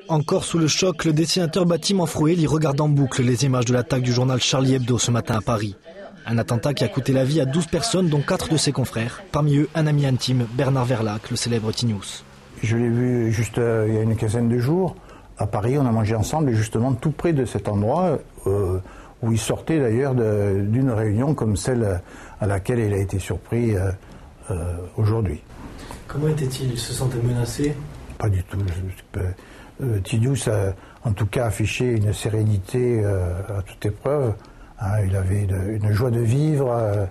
Encore sous le choc, le dessinateur Batim Afrouéli regarde en boucle les images de l'attaque du journal Charlie Hebdo ce matin à Paris. Un attentat qui a coûté la vie à 12 personnes, dont 4 de ses confrères. Parmi eux, un ami intime, Bernard Verlac, le célèbre T-News. Je l'ai vu juste il y a une quinzaine de jours. À Paris, on a mangé ensemble, justement tout près de cet endroit où il sortait d'ailleurs d'une réunion comme celle à laquelle il a été surpris aujourd'hui. Comment était-il? Il se sentait menacé? Pas du tout. T-News a en tout cas affiché une sérénité à toute épreuve. Il avait une joie de vivre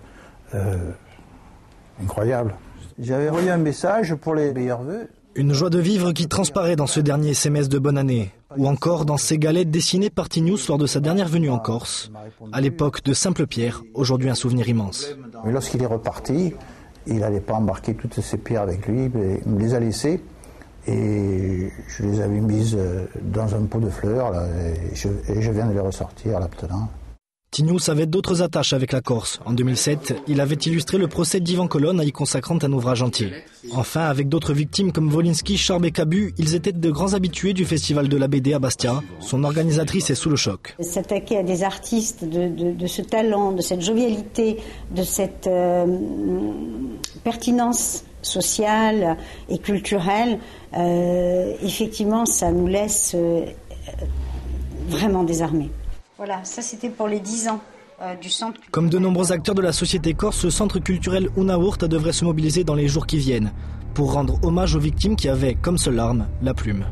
incroyable. J'avais envoyé un message pour les meilleurs vœux. Une joie de vivre qui transparaît dans ce dernier SMS de bonne année, ou encore dans ces galettes dessinées par T-News lors de sa dernière venue en Corse. À l'époque de Simple Pierre, aujourd'hui un souvenir immense. Mais lorsqu'il est reparti, il n'allait pas embarquer toutes ces pierres avec lui, mais il me les a laissées et je les avais mises dans un pot de fleurs là, et je viens de les ressortir là maintenant. T-News avait d'autres attaches avec la Corse. En 2007, il avait illustré le procès d'Yvan Colonne, y consacrant un ouvrage entier. Enfin, avec d'autres victimes comme Wolinski, Charb et Cabu, ils étaient de grands habitués du festival de la BD à Bastia. Son organisatrice est sous le choc. S'attaquer à des artistes de ce talent, de cette jovialité, de cette pertinence sociale et culturelle, effectivement, ça nous laisse vraiment désarmés. Voilà, ça c'était pour les 10 ans du centre. Comme de nombreux acteurs de la société corse, ce centre culturel Una-Hurta devrait se mobiliser dans les jours qui viennent pour rendre hommage aux victimes qui avaient comme seule arme la plume.